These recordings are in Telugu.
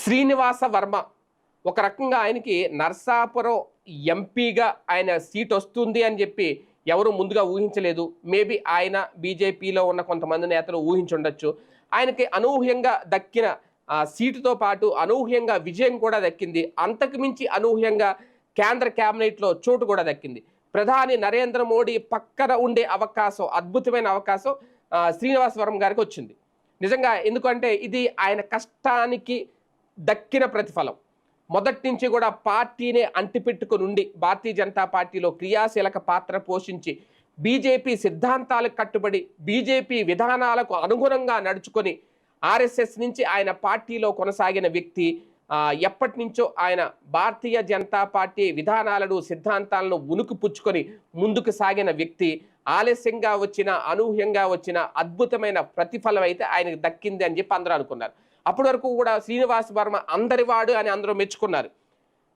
శ్రీనివాస వర్మ ఒక రకంగా ఆయనకి నర్సాపురం ఎంపీగా ఆయన సీట్ వస్తుంది అని చెప్పి ఎవరు ముందుగా ఊహించలేదు. మేబీ ఆయన బీజేపీలో ఉన్న కొంతమంది నేతలు ఊహించుండొచ్చు. ఆయనకి అనూహ్యంగా దక్కిన సీటుతో పాటు అనూహ్యంగా విజయం కూడా దక్కింది. అంతకు మించి అనూహ్యంగా కేంద్ర క్యాబినెట్లో చోటు కూడా దక్కింది. ప్రధాని నరేంద్ర మోడీ పక్కన ఉండే అవకాశం, అద్భుతమైన అవకాశం శ్రీనివాస వర్మ గారికి వచ్చింది. నిజంగా ఎందుకంటే ఇది ఆయన కష్టానికి దక్కిన ప్రతిఫలం. మొదటి నుంచి కూడా పార్టీనే అంటిపెట్టుకుని ఉండి భారతీయ జనతా పార్టీలో క్రియాశీలక పాత్ర పోషించి బీజేపీ సిద్ధాంతాలకు కట్టుబడి బీజేపీ విధానాలకు అనుగుణంగా నడుచుకొని ఆర్ఎస్ఎస్ నుంచి ఆయన పార్టీలో కొనసాగిన వ్యక్తి. ఎప్పటి నుంచో ఆయన భారతీయ జనతా పార్టీ విధానాలను సిద్ధాంతాలను ఉనికి పుచ్చుకొని ముందుకు సాగిన వ్యక్తి. ఆలస్యంగా వచ్చిన అనూహ్యంగా వచ్చిన అద్భుతమైన ప్రతిఫలం అయితే ఆయనకు దక్కింది అని చెప్పి అందరూ అనుకున్నారు. అప్పటి వరకు కూడా శ్రీనివాస్ వర్మ అందరివాడు అని అందరూ మెచ్చుకున్నారు.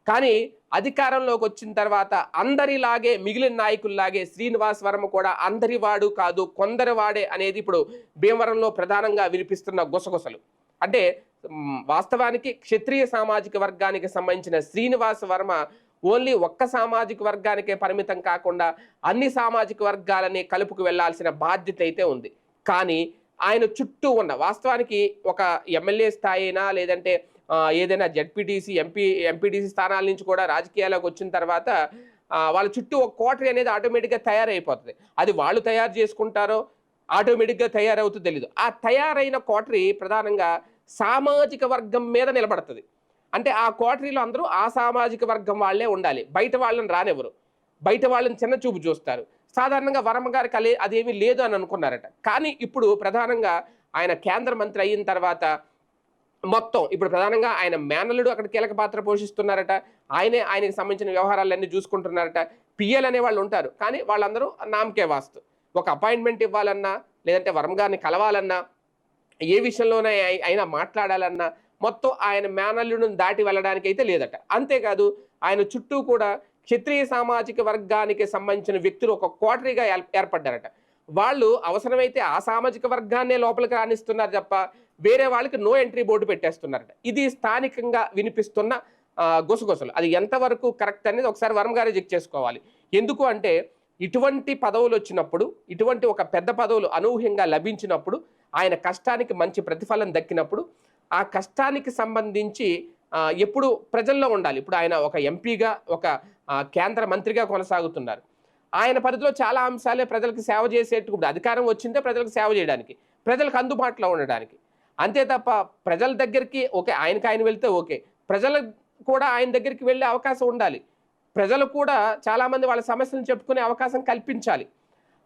కానీ అధికారంలోకి వచ్చిన తర్వాత అందరిలాగే మిగిలిన నాయకుల్లాగే శ్రీనివాస్ వర్మ కూడా అందరివాడు కాదు, కొందరివాడే అనేది ఇప్పుడు భీమవరంలో ప్రధానంగా వినిపిస్తున్న గుసగుసలు. అంటే వాస్తవానికి క్షత్రియ సామాజిక వర్గానికి సంబంధించిన శ్రీనివాస్ వర్మ ఓన్లీ ఒక్క సామాజిక వర్గానికే పరిమితం కాకుండా అన్ని సామాజిక వర్గాలని కలుపుకు వెళ్లాల్సిన బాధ్యత అయితే ఉంది. కానీ ఆయన చుట్టూ ఉన్న వాస్తవానికి ఒక ఎమ్మెల్యే స్థాయి అయినా లేదంటే ఏదైనా జెడ్పీటీసీ ఎంపీటీసీ స్థానాల నుంచి కూడా రాజకీయాల్లోకి వచ్చిన తర్వాత వాళ్ళ చుట్టూ ఒక కోటరీ అనేది ఆటోమేటిక్గా తయారైపోతుంది. అది వాళ్ళు తయారు చేసుకుంటారో ఆటోమేటిక్గా తయారవుతుందో తెలీదు. ఆ తయారైన కోటరీ ప్రధానంగా సామాజిక వర్గం మీద నిలబడుతుంది. అంటే ఆ కోటరీలో అందరూ ఆ సామాజిక వర్గం వాళ్ళే ఉండాలి, బయట వాళ్ళని రానివ్వరు, బయట వాళ్ళని చిన్న చూపు చూస్తారు. సాధారణంగా వర్మ గారికి అదేమీ లేదు అని అనుకున్నారట. కానీ ఇప్పుడు ప్రధానంగా ఆయన కేంద్ర మంత్రి అయిన తర్వాత మొత్తం ఇప్పుడు ప్రధానంగా ఆయన మేనల్లుడు అక్కడ కీలక పాత్ర పోషిస్తున్నారట. ఆయనకి సంబంధించిన వ్యవహారాలన్నీ చూసుకుంటున్నారట. పిఎల్ అనే వాళ్ళు ఉంటారు, కానీ వాళ్ళందరూ నామకే వాస్తు. ఒక అపాయింట్మెంట్ ఇవ్వాలన్నా లేదంటే వర్మ గారిని కలవాలన్నా ఏ విషయంలోనే అయినా మాట్లాడాలన్నా మొత్తం ఆయన మేనల్లుడిని దాటి వెళ్ళడానికి అయితే లేదట. అంతేకాదు ఆయన చుట్టూ కూడా క్షత్రియ సామాజిక వర్గానికి సంబంధించిన వ్యక్తులు ఒక కోటరీగా ఏర్పడ్డారట. వాళ్ళు అవసరమైతే ఆ సామాజిక వర్గాన్నే లోపలికి రాణిస్తున్నారు తప్ప వేరే వాళ్ళకి నో ఎంట్రీ బోర్డు పెట్టేస్తున్నారట. ఇది స్థానికంగా వినిపిస్తున్న గుసగుసలు. అది ఎంతవరకు కరెక్ట్ అనేది ఒకసారి వర్మ గారే చెక్ చేసుకోవాలి. ఎందుకు అంటే ఇటువంటి పదవులు వచ్చినప్పుడు, ఇటువంటి ఒక పెద్ద పదవులు అనూహ్యంగా లభించినప్పుడు, ఆయన కష్టానికి మంచి ప్రతిఫలం దక్కినప్పుడు ఆ కష్టానికి సంబంధించి ఎప్పుడు ప్రజల్లో ఉండాలి. ఇప్పుడు ఆయన ఒక ఎంపీగా ఒక కేంద్ర మంత్రిగా కొనసాగుతున్నారు. ఆయన పరిధిలో చాలా అంశాలే ప్రజలకు సేవ చేసేట్టు. అధికారం వచ్చిందే ప్రజలకు సేవ చేయడానికి, ప్రజలకు అందుబాటులో ఉండడానికి. అంతే తప్ప ప్రజల దగ్గరికి ఓకే ఆయనకి ఆయన వెళ్తే ఓకే, ప్రజలకు కూడా ఆయన దగ్గరికి వెళ్ళే అవకాశం ఉండాలి. ప్రజలు కూడా చాలామంది వాళ్ళ సమస్యలను చెప్పుకునే అవకాశం కల్పించాలి.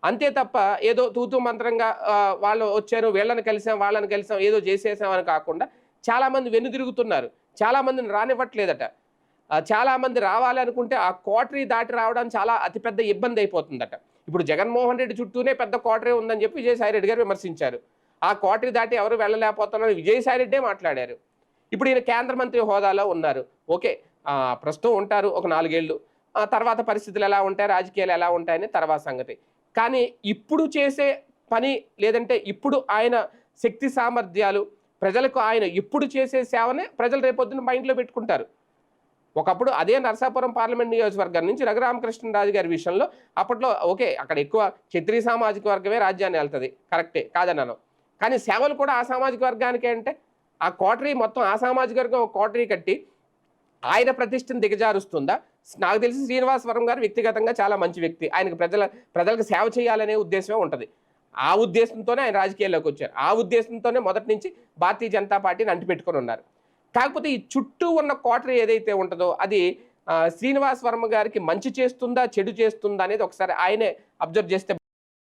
అంతే తప్ప ఏదో తూతూ మంత్రంగా వాళ్ళు వచ్చారు, వీళ్ళని కలిసాం వాళ్ళని కలిసాం ఏదో చేసేసామని కాకుండా చాలామంది వెనుదిరుగుతున్నారు. చాలామందిని రానివ్వట్లేదట. చాలామంది రావాలనుకుంటే ఆ కోటరీ దాటి రావడం చాలా అతిపెద్ద ఇబ్బంది అయిపోతుందట. ఇప్పుడు జగన్మోహన్ రెడ్డి చుట్టూనే పెద్ద కోటరీ ఉందని చెప్పి విజయసాయి రెడ్డి గారు విమర్శించారు. ఆ కోటరీ దాటి ఎవరు వెళ్ళలేకపోతున్నారని విజయసాయి రెడ్డే మాట్లాడారు. ఇప్పుడు ఈయన కేంద్ర మంత్రి హోదాలో ఉన్నారు. ఓకే, ప్రస్తుతం ఉంటారు ఒక 4 ఏళ్ళు. తర్వాత పరిస్థితులు ఎలా ఉంటాయి, రాజకీయాలు ఎలా ఉంటాయని తర్వాత సంగతి. కానీ ఇప్పుడు చేసే పని లేదంటే ఇప్పుడు ఆయన శక్తి సామర్థ్యాలు ప్రజలకు ఆయన ఇప్పుడు చేసే సేవనే ప్రజలు రేపొద్దున మైండ్లో పెట్టుకుంటారు. ఒకప్పుడు అదే నరసాపురం పార్లమెంట్ నియోజకవర్గం నుంచి రఘురామకృష్ణరాజు గారి విషయంలో అప్పట్లో ఓకే అక్కడ ఎక్కువ క్షత్రియ సామాజిక వర్గమే రాజ్యాన్ని వెళ్తుంది, కరెక్టే కాదన్నాను. కానీ సేవలు కూడా ఆ సామాజిక వర్గానికే అంటే ఆ కోటరీ మొత్తం ఆ సామాజిక వర్గం ఒక కోటరీ కట్టి ఆయన ప్రతిష్టను దిగజారుస్తుందా? నాకు తెలిసి శ్రీనివాస్ వర్మ గారు వ్యక్తిగతంగా చాలా మంచి వ్యక్తి. ఆయనకు ప్రజలకు సేవ చేయాలనే ఉద్దేశమే ఉంటుంది. ఆ ఉద్దేశంతోనే ఆయన రాజకీయాల్లోకి వచ్చారు. ఆ ఉద్దేశంతోనే మొదటి నుంచి భారతీయ జనతా పార్టీని అంటిపెట్టుకొని ఉన్నారు. కాకపోతే ఈ చుట్టూ ఉన్న కోటరీ ఏదైతే ఉంటుందో అది శ్రీనివాస్ వర్మ గారికి మంచి చేస్తుందా చెడు చేస్తుందా అనేది ఒకసారి ఆయనే అబ్జర్వ్ చేస్తే